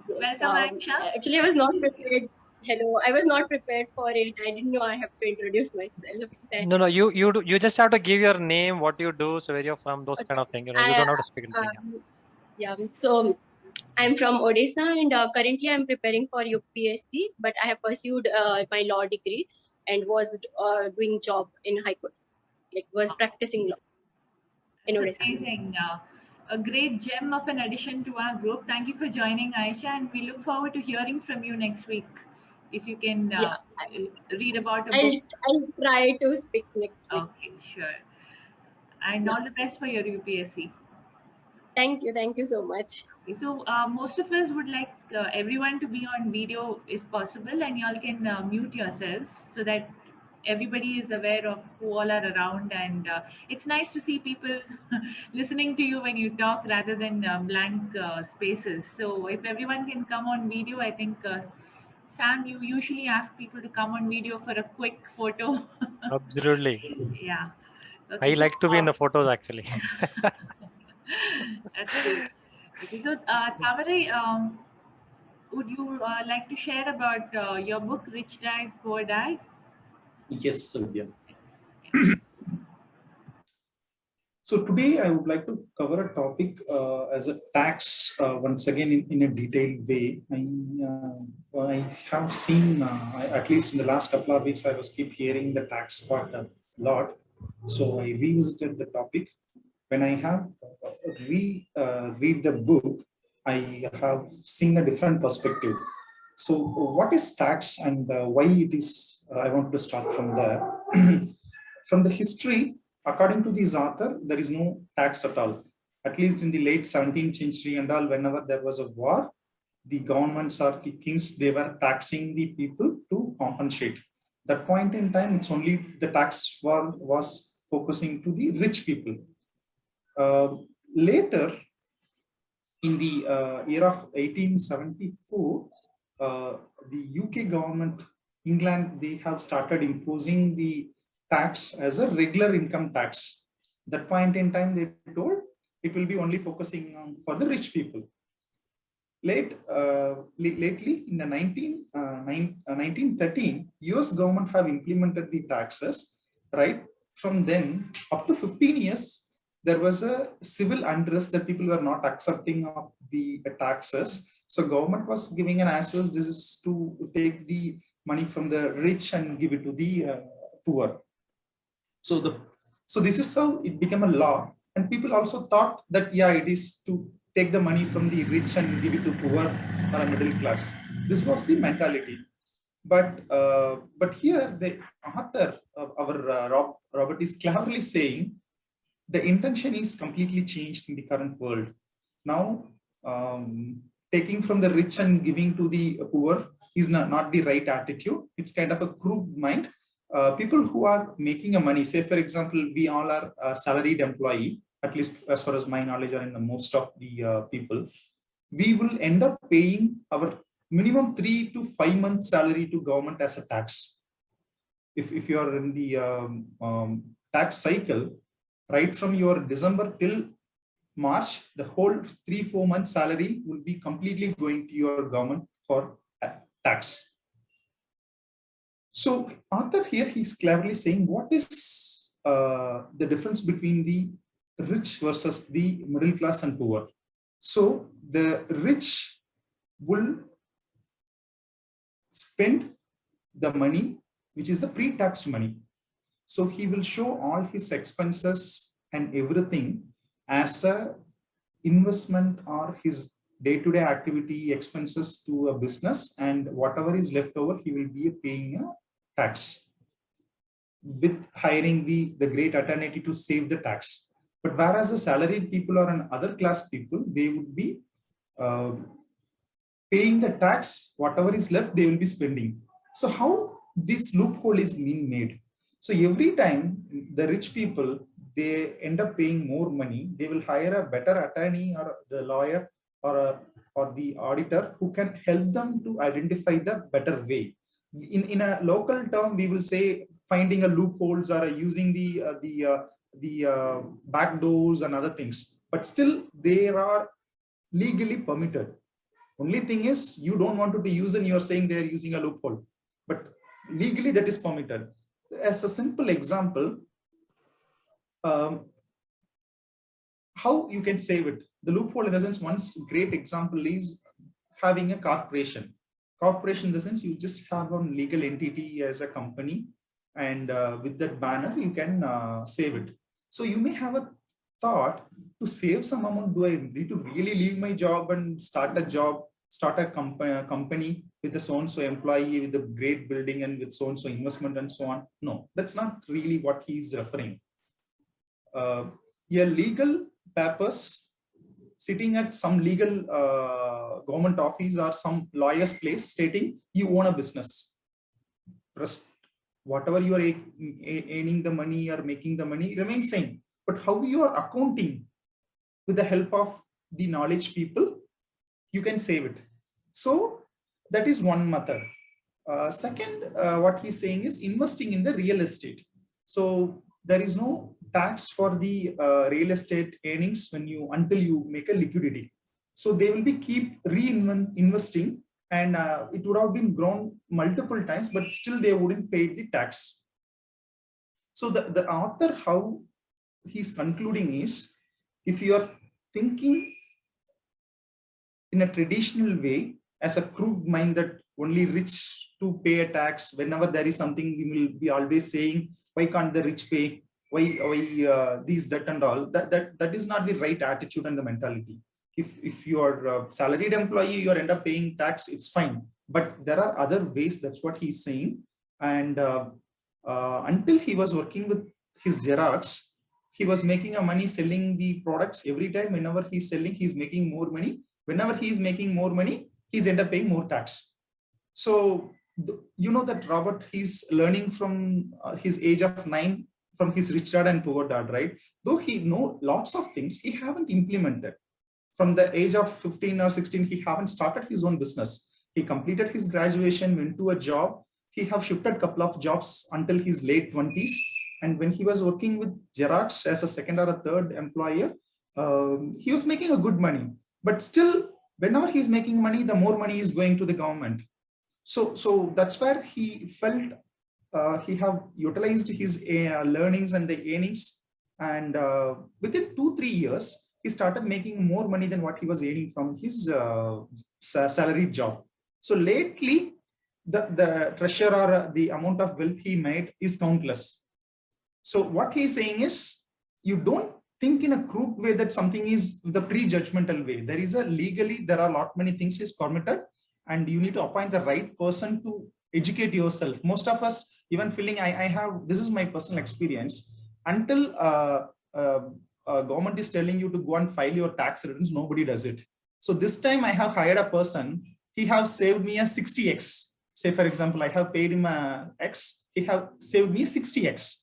Speaker 1: Welcome, Aisha.
Speaker 10: Actually, I was not prepared. Hello, I was not prepared for it. I didn't know I have to introduce myself.
Speaker 4: No, you just have to give your name, what you do, so where you're from, those kind of thing. You know, you don't have to speak anything.
Speaker 10: Yeah. So I'm from Odisha, and currently I'm preparing for UPSC. But I have pursued my law degree and was doing job in High Court. Like was practicing law in
Speaker 1: It's
Speaker 10: Odisha.
Speaker 1: amazing. A great gem of an addition to our group. Thank you for joining, Aisha, and we look forward to hearing from you next week. If you can read about a book.
Speaker 10: I'll try to speak next week.
Speaker 1: Okay, sure. And all the best for your UPSC.
Speaker 10: Thank you so much.
Speaker 1: So most of us would like everyone to be on video if possible, and y'all can mute yourselves so that everybody is aware of who all are around. And it's nice to see people listening to you when you talk rather than blank spaces. So if everyone can come on video, I think Sam, you usually ask people to come on video for a quick photo.
Speaker 4: Absolutely.
Speaker 1: Yeah.
Speaker 4: Okay, I like to be in the photos actually.
Speaker 1: That's good. Okay, so Tavarai, would you like to share about your book, Rich Dad, Poor Dad?
Speaker 11: Yes, Sandhya. So today I would like to cover a topic as a tax once again in a detailed way. I have seen, at least in the last couple of weeks, I was keep hearing the tax part a lot. So I revisited the topic. When I have read the book, I have seen a different perspective. So what is tax and why it is, I want to start from there. From the history, according to this author, there is no tax at all. At least in the late 17th century and all, whenever there was a war, the governments or the kings, they were taxing the people to compensate. That point in time, it's only the tax war was focusing to the rich people. Later, in the year of 1874, the UK government, England, they have started imposing the tax as a regular income tax. That point in time, they told it will be only focusing on for the rich people. Lately, in the 1913, US government have implemented the taxes, right? From then up to 15 years, there was a civil unrest that people were not accepting of the taxes. So government was giving an answer, this is to take the money from the rich and give it to the poor. So this is how it became a law. And people also thought that, yeah, it is to take the money from the rich and give it to poor or a middle class. This was the mentality. But here the author, Robert, is clearly saying the intention is completely changed in the current world. Now, taking from the rich and giving to the poor is not the right attitude. It's kind of a crude mind. People who are making a money, say for example, we all are a salaried employee, at least as far as my knowledge are in the most of the people, we will end up paying our minimum 3 to 5 months salary to government as a tax. If you are in the tax cycle, right from your December till March, the whole 3-4 months salary will be completely going to your government for tax. So Arthur here, he's cleverly saying what is the difference between the rich versus the middle class and poor. So the rich will spend the money, which is a pre-taxed money. So he will show all his expenses and everything as a investment or his day-to-day activity expenses to a business, and whatever is left over, he will be paying a tax with hiring the great attorney to save the tax. But whereas the salaried people or an other class people, they would be paying the tax, whatever is left, they will be spending. So how this loophole is being made? So every time the rich people, they end up paying more money, they will hire a better attorney or the lawyer or the auditor who can help them to identify the better way. In a local term, we will say finding a loopholes or using the back doors and other things, but still they are legally permitted. Only thing is you don't want to be using, you're saying they're using a loophole, but legally that is permitted. As a simple example, how you can save it? The loophole in the sense, one great example is having a corporation. Corporation in the sense, you just have a legal entity as a company, and with that banner, you can save it. So you may have a thought to save some amount. Do I need to really leave my job and start a company with a so-and-so employee with a great building and with so-and-so investment and so on? No, that's not really what he's referring. Your legal papers sitting at some legal government office or some lawyer's place stating you own a business. Whatever you are earning the money or making the money remains same. But how you are accounting with the help of the knowledge people, you can save it. So that is one method. Second, what he's saying is investing in the real estate. So there is no tax for the real estate earnings until you make a liquidity. So they will be keep reinvesting, and it would have been grown multiple times, but still they wouldn't pay the tax. So the author, how he's concluding is, if you are thinking in a traditional way as a crude mind that only rich to pay a tax, whenever there is something, we will be always saying, why can't the rich pay? Why these, that and all? That is not the right attitude and the mentality. If you are a salaried employee, you end up paying tax, it's fine. But there are other ways, that's what he's saying. And until he was working with his Xerox, he was making a money selling the products. Every time, whenever he's selling, he's making more money. Whenever he's making more money, he's end up paying more tax. So you know that Robert, he's learning from his age of 9 from his rich dad and poor dad, right? Though he know lots of things, he haven't implemented. From the age of 15 or 16, he haven't started his own business. He completed his graduation, went to a job. He have shifted a couple of jobs until his late 20s. And when he was working with Xerox as a second or a third employer, he was making a good money. But still, whenever he's making money, the more money is going to the government. So that's where he felt he have utilized his learnings and the earnings. And within 2-3 years, he started making more money than what he was earning from his salaried job. So lately, the treasure or the amount of wealth he made is countless. So what he's saying is, you don't think in a crude way that something is the prejudgmental way. There is a legally, there are a lot many things is permitted, and you need to appoint the right person to educate yourself. Most of us even feeling, I have, this is my personal experience, until government is telling you to go and file your tax returns, nobody does it. So this time I have hired a person, he have saved me a 60x. Say for example, I have paid him a X, he have saved me 60x.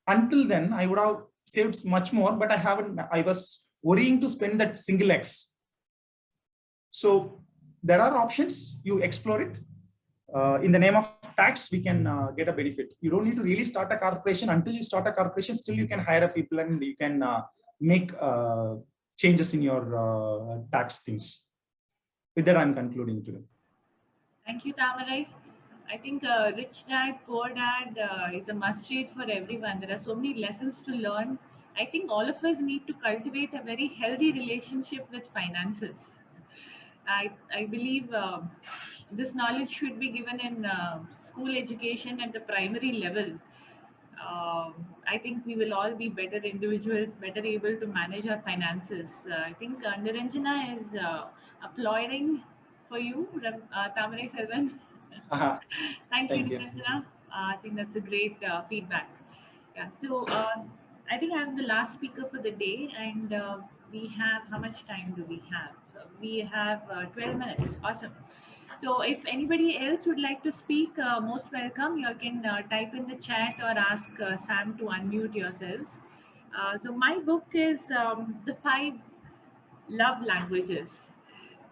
Speaker 11: Until then, I would have saved much more, but I was worrying to spend that single X. So there are options, you explore it. In the name of tax, we can get a benefit. You don't need to really start a corporation. Until you start a corporation, still you can hire a people and you can make changes in your tax things. With that, I'm concluding today.
Speaker 1: Thank you, Tamarai. I think Rich Dad, Poor Dad is a must read for everyone. There are so many lessons to learn. I think all of us need to cultivate a very healthy relationship with finances. I believe this knowledge should be given in school education at the primary level. I think we will all be better individuals, better able to manage our finances. I think Niranjana is applauding for you, Tamarai Selvan. Thank you, Niranjana. I think that's a great feedback. Yeah, so I think I'm the last speaker for the day, and we have, how much time do we have? We have 12 minutes. Awesome. So if anybody else would like to speak, most welcome. You can type in the chat or ask Sam to unmute yourselves. So my book is The 5 Love Languages.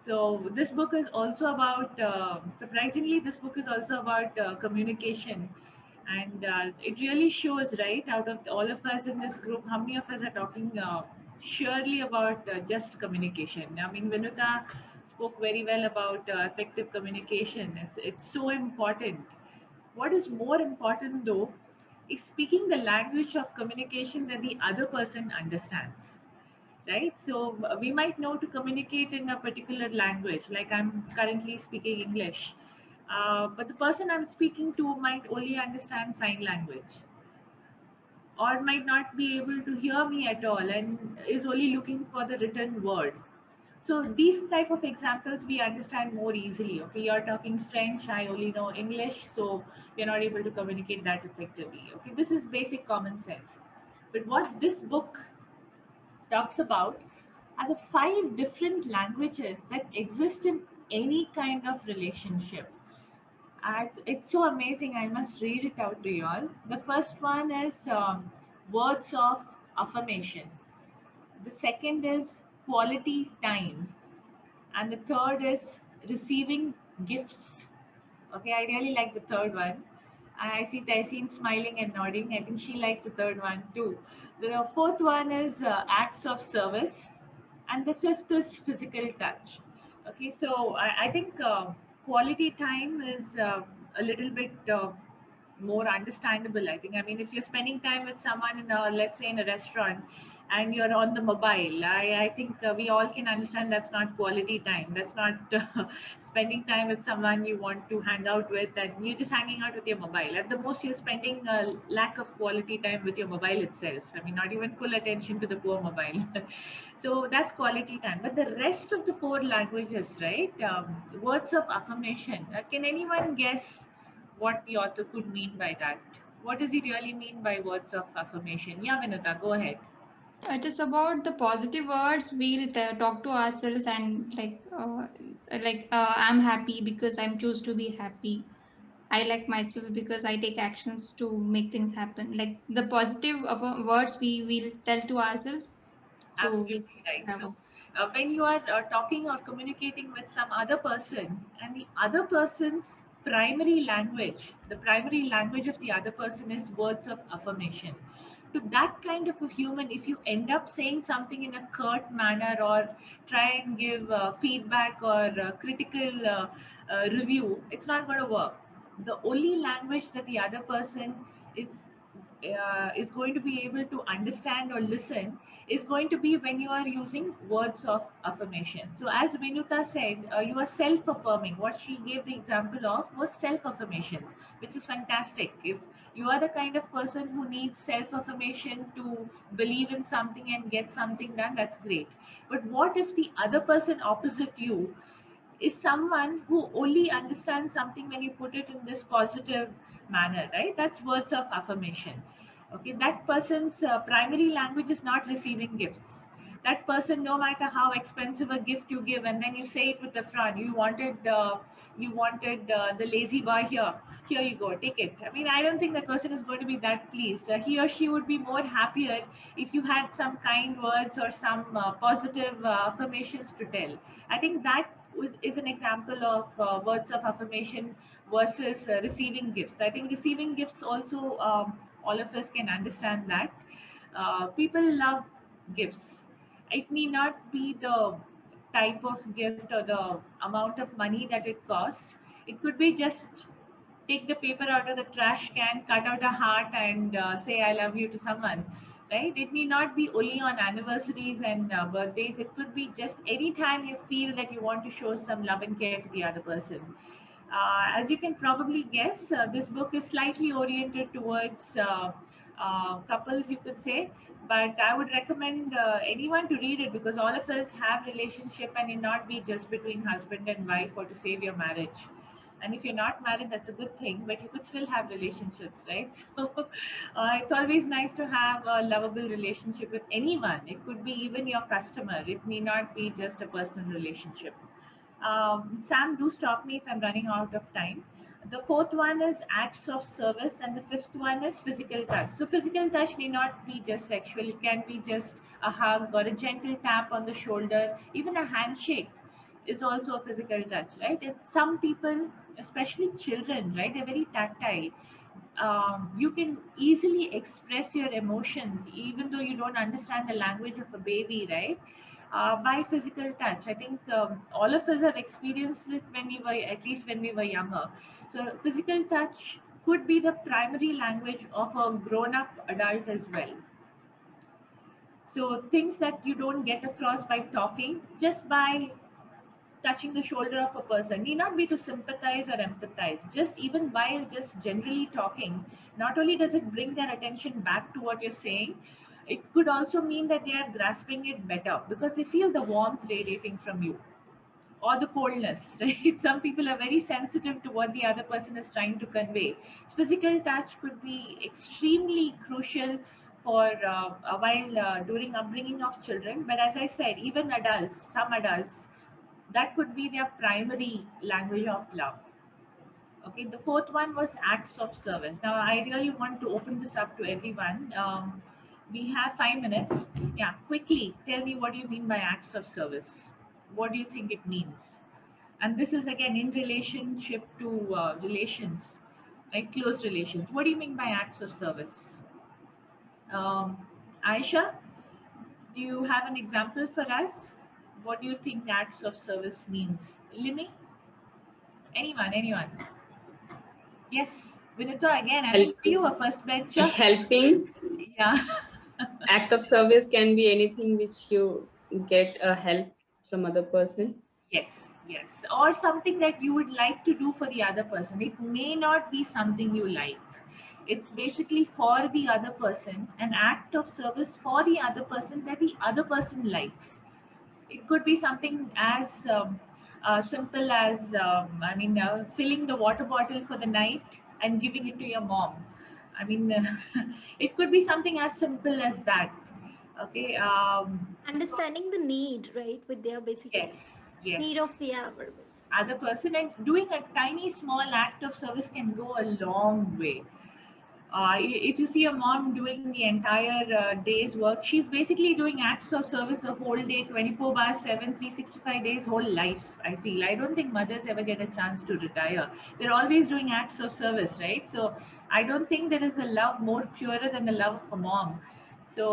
Speaker 1: So this book is also about, surprisingly, this book is also about communication. And it really shows, right, out of all of us in this group, how many of us are talking surely about just communication. I mean, Vinuta spoke very well about effective communication. It's so important. What is more important though is speaking the language of communication that the other person understands, right? So we might know to communicate in a particular language, like I'm currently speaking English, but the person I'm speaking to might only understand sign language, or might not be able to hear me at all and is only looking for the written word. So these type of examples we understand more easily. Okay, you're talking French, I only know English, so we're not able to communicate that effectively. Okay, this is basic common sense. But what this book talks about are the 5 different languages that exist in any kind of relationship. And it's so amazing. I must read it out to you all. The first one is words of affirmation. The second is quality time. And the third is receiving gifts. Okay, I really like the third one. I see Taisin smiling and nodding. I think she likes the third one too. The fourth one is acts of service. And the fifth is physical touch. Okay, so I think quality time is a little bit more understandable. I think, I mean, if you're spending time with someone in a, let's say in a restaurant, and you're on the mobile, I think we all can understand that's not quality time. That's not spending time with someone you want to hang out with, and you're just hanging out with your mobile. At the most, you're spending a lack of quality time with your mobile itself. I mean, not even full attention to the poor mobile. So that's quality time. But the rest of the 4 languages, right? Words of affirmation. Can anyone guess what the author could mean by that? What does he really mean by words of affirmation? Yeah, Vinuta, go ahead.
Speaker 6: It is about the positive words we'll talk to ourselves, and I'm happy because I'm choose to be happy. I like myself because I take actions to make things happen. Like the positive words we will tell to ourselves. So
Speaker 1: absolutely right. So when you are talking or communicating with some other person, and the other person's primary language, the primary language of the other person is words of affirmation. To that kind of a human, if you end up saying something in a curt manner or try and give feedback or critical review, it's not going to work. The only language that the other person is going to be able to understand or listen is going to be when you are using words of affirmation. So as Vinuta said, you are self-affirming. What she gave the example of was self-affirmations, which is fantastic. If you are the kind of person who needs self-affirmation to believe in something and get something done, that's great. But what if the other person opposite you is someone who only understands something when you put it in this positive manner, right? That's words of affirmation. Okay, that person's primary language is not receiving gifts. That person, no matter how expensive a gift you give, and then you say it with the front, you wanted the lazy boy here. Here you go, take it. I mean, I don't think that person is going to be that pleased. He or she would be more happier if you had some kind words or some positive affirmations to tell. I think that is an example of words of affirmation versus receiving gifts. I think receiving gifts also, all of us can understand that. People love gifts. It may not be the type of gift or the amount of money that it costs. It could be just take the paper out of the trash can, cut out a heart, and say "I love you" to someone. Right? It may not be only on anniversaries and birthdays. It could be just any time you feel that you want to show some love and care to the other person. As you can probably guess, this book is slightly oriented towards couples, you could say, but I would recommend anyone to read it because all of us have relationship and it not be just between husband and wife or to save your marriage. And if you're not married, that's a good thing, but you could still have relationships, right? So it's always nice to have a lovable relationship with anyone. It could be even your customer. It may not be just a personal relationship. Sam, do stop me if I'm running out of time. The fourth one is acts of service, and the fifth one is physical touch. So, physical touch may not be just sexual, it can be just a hug or a gentle tap on the shoulder, even a handshake is also a physical touch, right? And some people, especially children, right, they're very tactile. You can easily express your emotions even though you don't understand the language of a baby, right? By physical touch. I think all of us have experienced it when we were, at least when we were younger. So physical touch could be the primary language of a grown-up adult as well. So things that you don't get across by talking, just by touching the shoulder of a person, need not be to sympathize or empathize. Just even while just generally talking, not only does it bring their attention back to what you're saying, it could also mean that they are grasping it better because they feel the warmth radiating from you or the coldness, right? Some people are very sensitive to what the other person is trying to convey. Physical touch could be extremely crucial for a while during upbringing of children. But as I said, even adults, some adults, that could be their primary language of love. Okay, the fourth one was acts of service. Now, I really want to open this up to everyone. We have 5 minutes. Yeah, quickly, tell me what do you mean by acts of service? What do you think it means? And this is again in relationship to relations, like close relations. What do you mean by acts of service? Aisha, do you have an example for us? What do you think acts of service means? Limi? Anyone? Yes, Vinita, again, I think you a first bencher.
Speaker 12: Helping.
Speaker 1: Yeah.
Speaker 12: Act of service can be anything which you get a help from other person.
Speaker 1: Yes. Or something that you would like to do for the other person. It may not be something you like. It's basically for the other person, an act of service for the other person that the other person likes. It could be something as simple as, filling the water bottle for the night and giving it to your mom. I mean, it could be something as simple as that. Okay.
Speaker 5: Understanding the need, right, with their basic
Speaker 1: Yes.
Speaker 5: need of the
Speaker 1: other person, and doing a tiny small act of service can go a long way. If you see a mom doing the entire day's work, she's basically doing acts of service the whole day, 24/7, 365 days, whole life, I feel. I don't think mothers ever get a chance to retire. They're always doing acts of service, right? So I don't think there is a love more purer than the love of a mom. So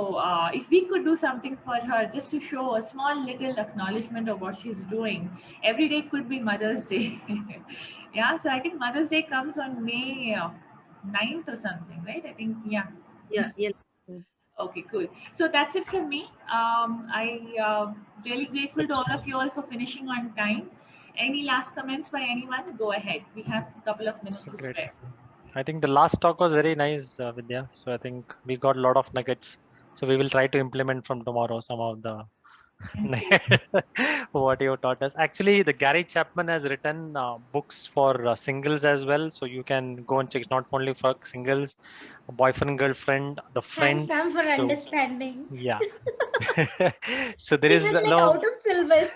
Speaker 1: if we could do something for her just to show a small little acknowledgement of what she's doing, every day could be Mother's Day. Yeah, so I think Mother's Day comes on May 9th or something, right? I think, yeah. Okay, cool. So that's it from me. I really grateful to all of you all for finishing on time. Any last comments by anyone? Go ahead. We have a couple of minutes to spare.
Speaker 4: I think the last talk was very nice, Vidya. So I think we got a lot of nuggets. So we will try to implement from tomorrow some of the what you taught us. Actually, the Gary Chapman has written books for singles as well, so you can go and check. It's not only for singles, boyfriend, girlfriend, the
Speaker 5: Thanks,
Speaker 4: friends.
Speaker 5: Sam, for
Speaker 4: So
Speaker 5: understanding.
Speaker 4: yeah. So there
Speaker 5: He
Speaker 4: is
Speaker 5: was like out of syllabus.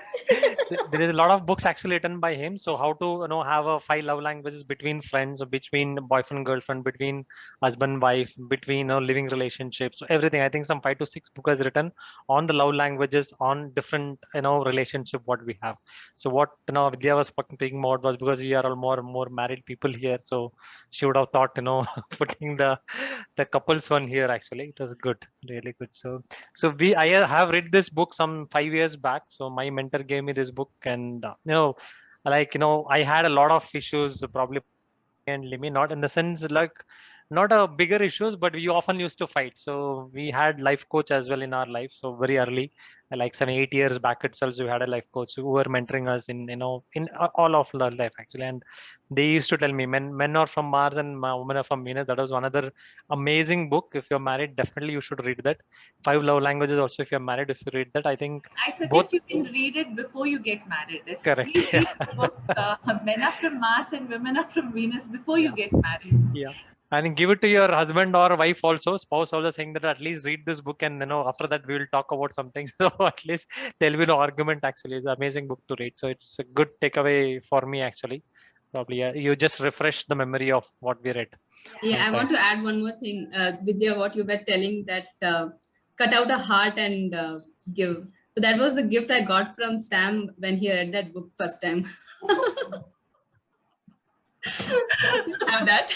Speaker 4: there is a lot of books actually written by him. So how to have a 5 love languages between friends, or between boyfriend girlfriend, between husband wife, between living relationships, so everything. I think some 5 to 6 books has written on the love languages, on different relationship what we have. So what Vidya was speaking about was because we are all more married people here. So she would have thought putting the couples one here. Actually, it was good, really good. So I have read this book some 5 years back. So my mentor gave me this book, and I had a lot of issues, probably, and Limi, not in the sense like not a bigger issues, but we often used to fight. So we had life coach as well in our life. So very early, like 7 8 years back itself, we had a life coach who were mentoring us in all of our life actually. And they used to tell me, men are from Mars and women are from Venus. That was another amazing book. If you're married, definitely you should read that. 5 love languages also, if you're married, if you read that, I think
Speaker 1: I
Speaker 4: both
Speaker 1: suggest you can read it before you get married.
Speaker 4: correct.
Speaker 1: Please
Speaker 4: Yeah.
Speaker 1: read the book Men Are From Mars and Women Are From Venus before you get married.
Speaker 4: Yeah. And give it to your husband or wife also, spouse also, saying that at least read this book, and after that we will talk about something. So at least there'll be no argument. Actually, it's an amazing book to read. So it's a good takeaway for me actually. Probably you just refresh the memory of what we read.
Speaker 12: Yeah, I want to add one more thing. Vidya, what you were telling, that cut out a heart and give. So that was the gift I got from Sam when he read that book first time. Have that.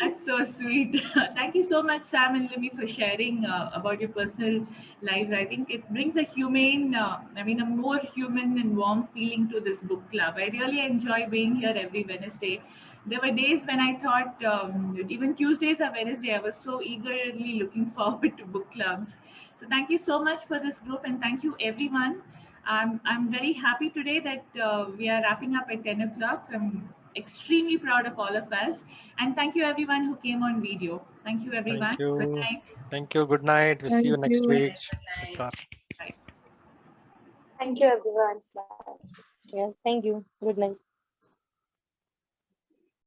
Speaker 1: That's so sweet. Thank you so much, Sam and Limi, for sharing about your personal lives. I think it brings a a more human and warm feeling to this book club. I really enjoy being here every Wednesday. There were days when I thought even Tuesdays or Wednesday, I was so eagerly looking forward to book clubs. So thank you so much for this group, and thank you everyone. I'm very happy today that we are wrapping up at 10 o'clock. I'm extremely proud of all of us. And thank you everyone who came on video. Thank you everyone.
Speaker 4: Thank you.
Speaker 1: Good night.
Speaker 4: Thank you. Good night. We'll see you
Speaker 3: Thank
Speaker 4: next
Speaker 3: you.
Speaker 4: week.
Speaker 1: Bye.
Speaker 2: Thank you, everyone. Bye.
Speaker 7: Yeah, thank you. Good night.